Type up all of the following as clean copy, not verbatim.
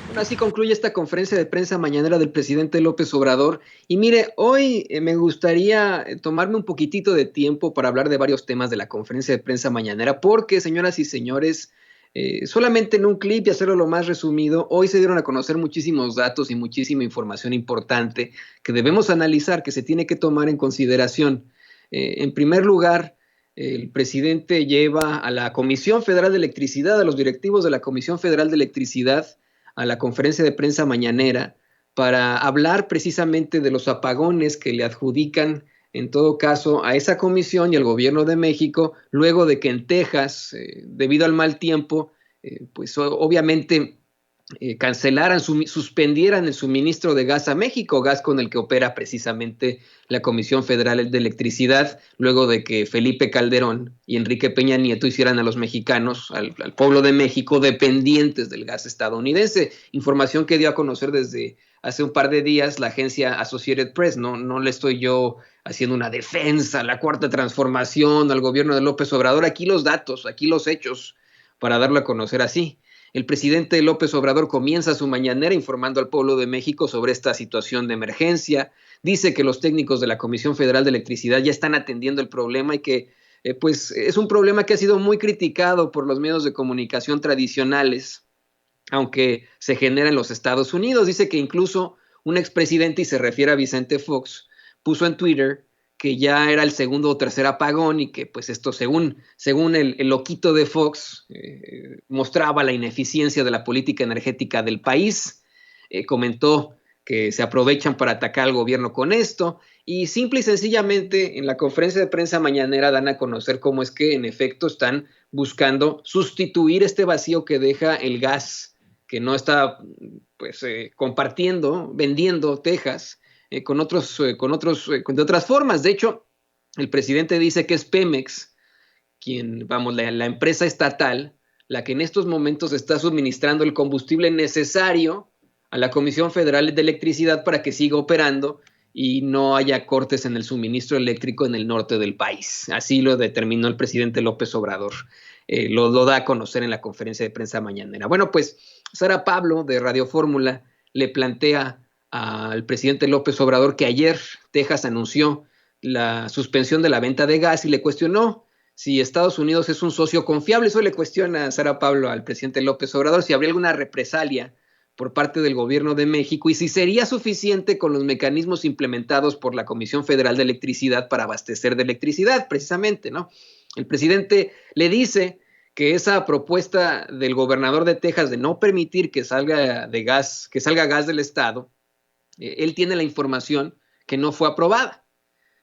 Bueno, así concluye esta conferencia de prensa mañanera del presidente López Obrador. Y mire, hoy me gustaría tomarme un poquitito de tiempo para hablar de varios temas de la conferencia de prensa mañanera, porque, señoras y señores, solamente en un clip y hacerlo lo más resumido, hoy se dieron a conocer muchísimos datos y muchísima información importante que debemos analizar, que se tiene que tomar en consideración. En primer lugar, el presidente lleva a la Comisión Federal de Electricidad, a los directivos de la Comisión Federal de Electricidad, a la conferencia de prensa mañanera para hablar precisamente de los apagones que le adjudican en todo caso a esa comisión y al gobierno de México, luego de que en Texas, debido al mal tiempo, pues obviamente cancelaran, suspendieran el suministro de gas a México, gas con el que opera precisamente la Comisión Federal de Electricidad, luego de que Felipe Calderón y Enrique Peña Nieto hicieran a los mexicanos, al pueblo de México, dependientes del gas estadounidense. Información que dio a conocer desde hace un par de días la agencia Associated Press. No le estoy yo haciendo una defensa a la cuarta transformación, al gobierno de López Obrador. Aquí los datos, aquí los hechos, para darlo a conocer así. El presidente López Obrador comienza su mañanera informando al pueblo de México sobre esta situación de emergencia. Dice que los técnicos de la Comisión Federal de Electricidad ya están atendiendo el problema y que pues es un problema que ha sido muy criticado por los medios de comunicación tradicionales, aunque se genera en los Estados Unidos. Dice que incluso un expresidente, y se refiere a Vicente Fox, puso en Twitter que ya era el segundo o tercer apagón y que pues esto según el loquito de Fox mostraba la ineficiencia de la política energética del país. Comentó que se aprovechan para atacar al gobierno con esto y simple y sencillamente en la conferencia de prensa mañanera dan a conocer cómo es que en efecto están buscando sustituir este vacío que deja el gas que no está pues compartiendo, vendiendo Texas de otras formas. De hecho, el presidente dice que es Pemex, la empresa estatal, la que en estos momentos está suministrando el combustible necesario a la Comisión Federal de Electricidad para que siga operando y no haya cortes en el suministro eléctrico en el norte del país. Así lo determinó el presidente López Obrador. Lo da a conocer en la conferencia de prensa mañanera. Bueno, pues Sara Pablo de Radio Fórmula le plantea al presidente López Obrador que ayer Texas anunció la suspensión de la venta de gas y le cuestionó si Estados Unidos es un socio confiable. Eso le cuestiona a Sara Pablo al presidente López Obrador, si habría alguna represalia por parte del gobierno de México y si sería suficiente con los mecanismos implementados por la Comisión Federal de Electricidad para abastecer de electricidad, precisamente, ¿no? El presidente le dice que esa propuesta del gobernador de Texas de no permitir que salga gas del estado, él tiene la información que no fue aprobada,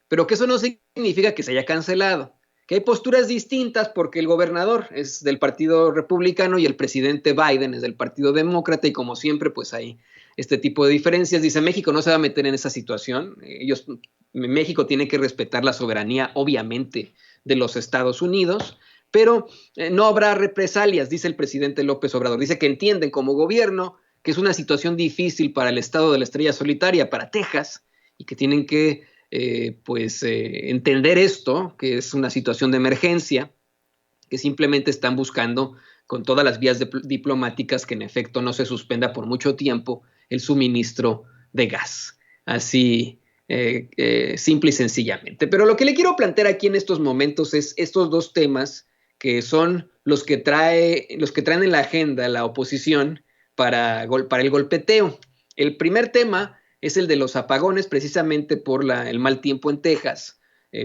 pero que eso no significa que se haya cancelado, que hay posturas distintas porque el gobernador es del Partido Republicano y el presidente Biden es del Partido Demócrata y como siempre pues hay este tipo de diferencias. Dice, México no se va a meter en esa situación, México tiene que respetar la soberanía obviamente de los Estados Unidos, pero no habrá represalias, dice el presidente López Obrador. Dice que entienden como gobierno que es una situación difícil para el estado de la estrella solitaria, para Texas, y que tienen que entender esto, que es una situación de emergencia, que simplemente están buscando con todas las vías diplomáticas que en efecto no se suspenda por mucho tiempo el suministro de gas. Así, simple y sencillamente. Pero lo que le quiero plantear aquí en estos momentos es estos dos temas que son los que traen en la agenda la oposición para el golpeteo. El primer tema es el de los apagones, precisamente por el mal tiempo en Texas,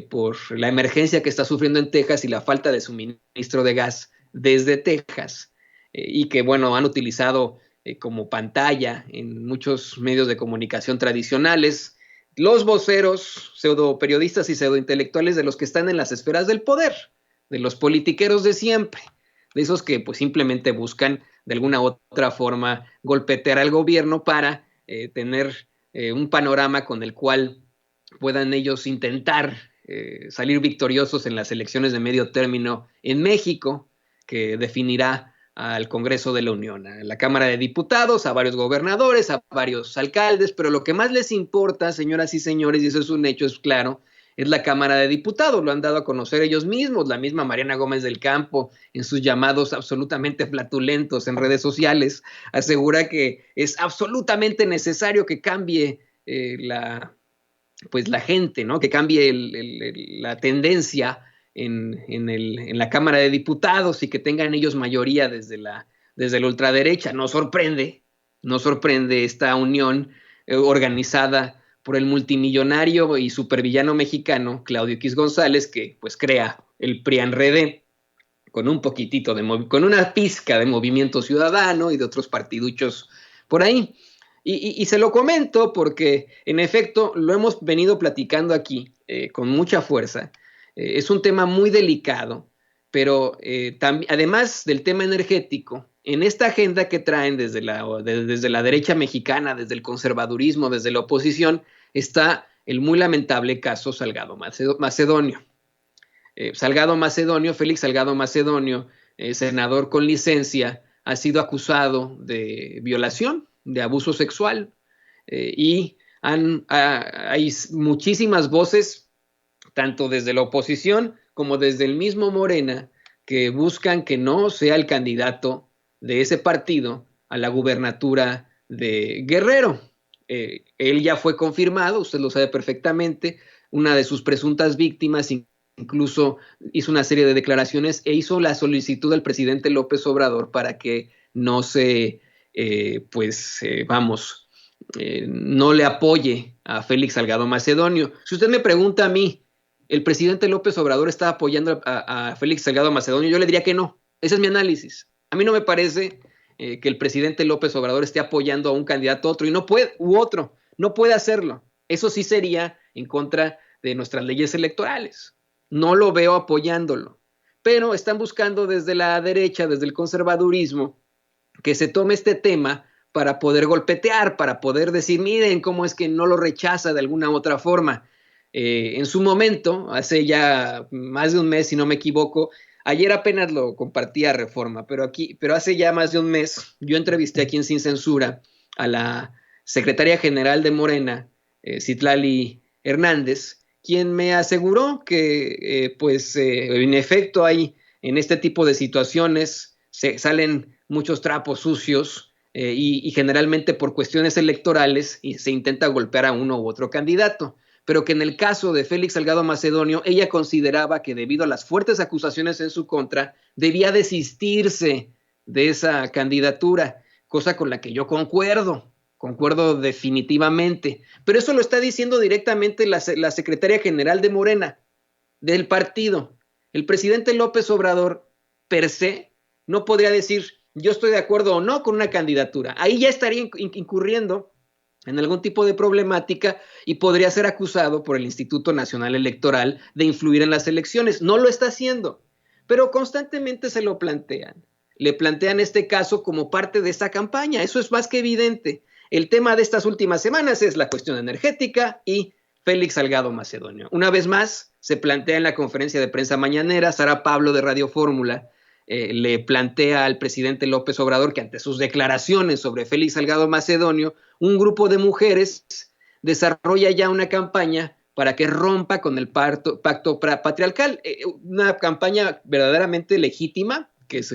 por la emergencia que está sufriendo en Texas y la falta de suministro de gas desde Texas, y que, bueno, han utilizado como pantalla en muchos medios de comunicación tradicionales los voceros, pseudo periodistas y pseudo intelectuales de los que están en las esferas del poder, de los politiqueros de siempre, de esos que pues simplemente buscan de alguna u otra forma golpetear al gobierno para tener un panorama con el cual puedan ellos intentar salir victoriosos en las elecciones de medio término en México, que definirá al Congreso de la Unión, a la Cámara de Diputados, a varios gobernadores, a varios alcaldes, pero lo que más les importa, señoras y señores, y eso es un hecho, es claro, es la Cámara de Diputados. Lo han dado a conocer ellos mismos. La misma Mariana Gómez del Campo, en sus llamados absolutamente flatulentos en redes sociales, asegura que es absolutamente necesario que cambie pues la gente, ¿no? Que cambie la tendencia en la Cámara de Diputados y que tengan ellos mayoría desde la ultraderecha. No sorprende esta unión organizada por el multimillonario y supervillano mexicano Claudio X González, que pues crea el PRIAN-RD con un poquitito con una pizca de Movimiento Ciudadano y de otros partiduchos por ahí. Y se lo comento porque, en efecto, lo hemos venido platicando aquí con mucha fuerza. Es un tema muy delicado, pero además del tema energético, en esta agenda que traen desde la derecha mexicana, desde el conservadurismo, desde la oposición, está el muy lamentable caso Salgado Macedonio. Félix Salgado Macedonio, senador con licencia, ha sido acusado de violación, de abuso sexual, y hay muchísimas voces, tanto desde la oposición como desde el mismo Morena, que buscan que no sea el candidato de ese partido a la gubernatura de Guerrero. Él ya fue confirmado, usted lo sabe perfectamente, una de sus presuntas víctimas incluso hizo una serie de declaraciones e hizo la solicitud al presidente López Obrador para que no no le apoye a Félix Salgado Macedonio. Si usted me pregunta a mí, ¿el presidente López Obrador está apoyando a Félix Salgado Macedonio? Yo le diría que no. Ese es mi análisis. A mí no me parece que el presidente López Obrador esté apoyando a un candidato a otro otro. No puede hacerlo. Eso sí sería en contra de nuestras leyes electorales. No lo veo apoyándolo. Pero están buscando desde la derecha, desde el conservadurismo, que se tome este tema para poder golpetear, para poder decir, miren cómo es que no lo rechaza de alguna otra forma. En su momento, hace ya más de un mes, si no me equivoco, ayer apenas lo compartía Reforma, pero hace ya más de un mes, yo entrevisté aquí en Sin Censura a la secretaria general de Morena, Citlali Hernández, quien me aseguró que, en efecto, hay en este tipo de situaciones salen muchos trapos sucios y generalmente por cuestiones electorales y se intenta golpear a uno u otro candidato, pero que en el caso de Félix Salgado Macedonio, ella consideraba que debido a las fuertes acusaciones en su contra, debía desistirse de esa candidatura, cosa con la que yo concuerdo definitivamente, pero eso lo está diciendo directamente la secretaria general de Morena, del partido. El presidente López Obrador, per se, no podría decir yo estoy de acuerdo o no con una candidatura. Ahí ya estaría incurriendo en algún tipo de problemática y podría ser acusado por el Instituto Nacional Electoral de influir en las elecciones. No lo está haciendo, pero constantemente se lo plantean. Le plantean este caso como parte de esta campaña. Eso es más que evidente. El tema de estas últimas semanas es la cuestión energética y Félix Salgado Macedonio. Una vez más, se plantea en la conferencia de prensa mañanera, Sara Pablo de Radio Fórmula le plantea al presidente López Obrador que ante sus declaraciones sobre Félix Salgado Macedonio, un grupo de mujeres desarrolla ya una campaña para que rompa con el pacto patriarcal, una campaña verdaderamente legítima que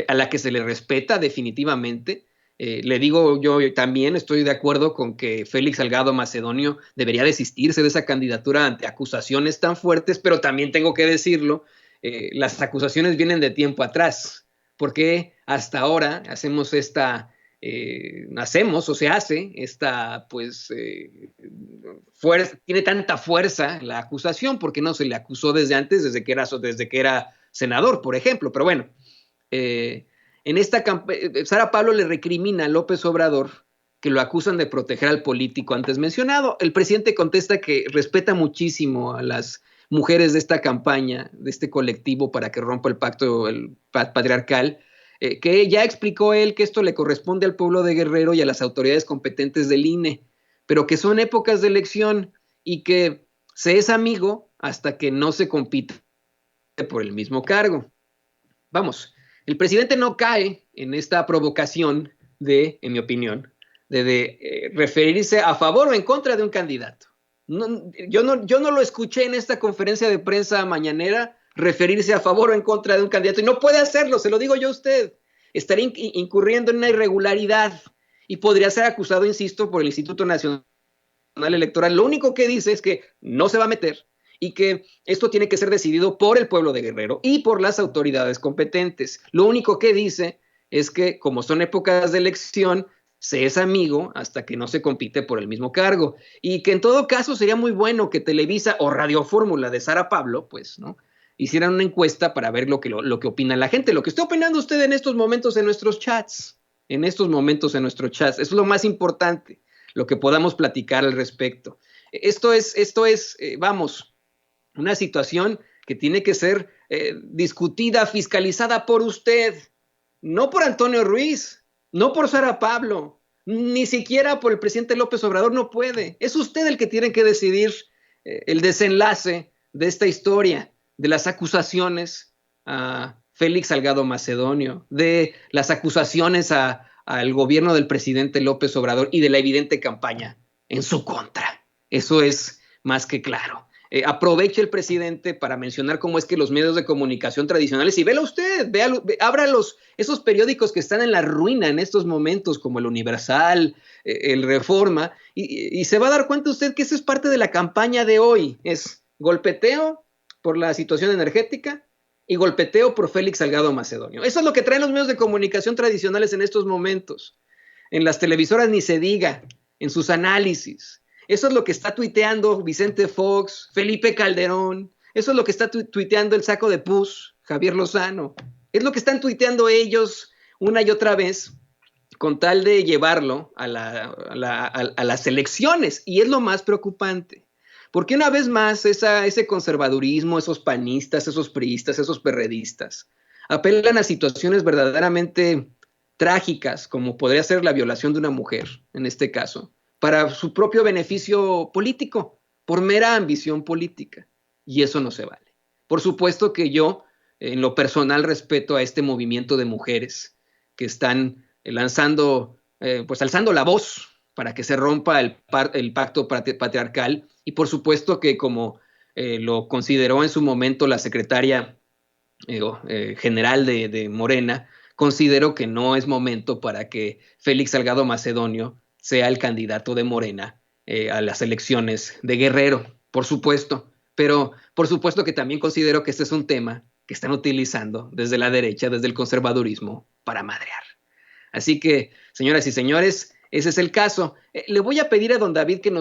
a la que se le respeta definitivamente. Le digo, yo también estoy de acuerdo con que Félix Salgado Macedonio debería desistirse de esa candidatura ante acusaciones tan fuertes, pero también tengo que decirlo, las acusaciones vienen de tiempo atrás, porque hasta ahora tiene tanta fuerza la acusación, porque no se le acusó desde antes, desde que era senador, por ejemplo, pero bueno, Sara Pablo le recrimina a López Obrador que lo acusan de proteger al político antes mencionado. El presidente contesta que respeta muchísimo a las mujeres de esta campaña, de este colectivo para que rompa el pacto patriarcal, que ya explicó él que esto le corresponde al pueblo de Guerrero y a las autoridades competentes del INE, pero que son épocas de elección y que se es amigo hasta que no se compite por el mismo cargo. Vamos, el presidente no cae en esta provocación en mi opinión, de referirse a favor o en contra de un candidato. Yo no lo escuché en esta conferencia de prensa mañanera referirse a favor o en contra de un candidato, y no puede hacerlo, se lo digo yo a usted. Estaría incurriendo en una irregularidad y podría ser acusado, insisto, por el Instituto Nacional Electoral. Lo único que dice es que no se va a meter y que esto tiene que ser decidido por el pueblo de Guerrero y por las autoridades competentes. Lo único que dice es que, como son épocas de elección, se es amigo hasta que no se compite por el mismo cargo, y que en todo caso sería muy bueno que Televisa o Radio Fórmula de Sara Pablo, pues, ¿no?, hicieran una encuesta para ver lo que opina la gente, lo que está opinando usted en estos momentos en nuestros chats, eso es lo más importante, lo que podamos platicar al respecto. Esto es vamos, una situación que tiene que ser discutida, fiscalizada por usted, no por Antonio Ruiz, no por Sara Pablo, ni siquiera por el presidente López Obrador. No puede. Es usted el que tiene que decidir el desenlace de esta historia, de las acusaciones a Félix Salgado Macedonio, de las acusaciones al gobierno del presidente López Obrador y de la evidente campaña en su contra. Eso es más que claro. Aproveche el presidente para mencionar cómo es que los medios de comunicación tradicionales, y véalo usted, abra esos periódicos que están en la ruina en estos momentos, como el Universal, el Reforma, y se va a dar cuenta usted que eso es parte de la campaña de hoy. Es golpeteo por la situación energética y golpeteo por Félix Salgado Macedonio. Eso es lo que traen los medios de comunicación tradicionales en estos momentos. En las televisoras ni se diga, en sus análisis. Eso es lo que está tuiteando Vicente Fox, Felipe Calderón. Eso es lo que está tuiteando el saco de pus, Javier Lozano. Es lo que están tuiteando ellos una y otra vez con tal de llevarlo a las elecciones. Y es lo más preocupante. Porque una vez más ese conservadurismo, esos panistas, esos priistas, esos perredistas, apelan a situaciones verdaderamente trágicas, como podría ser la violación de una mujer, en este caso, para su propio beneficio político, por mera ambición política. Y eso no se vale. Por supuesto que yo, en lo personal, respeto a este movimiento de mujeres que están alzando la voz para que se rompa el pacto patriarcal, y por supuesto que, como lo consideró en su momento la secretaria general de Morena, considero que no es momento para que Félix Salgado Macedonio sea el candidato de Morena a las elecciones de Guerrero, por supuesto. Pero por supuesto que también considero que este es un tema que están utilizando desde la derecha, desde el conservadurismo, para madrear. Así que, señoras y señores, ese es el caso. Le voy a pedir a don David que nos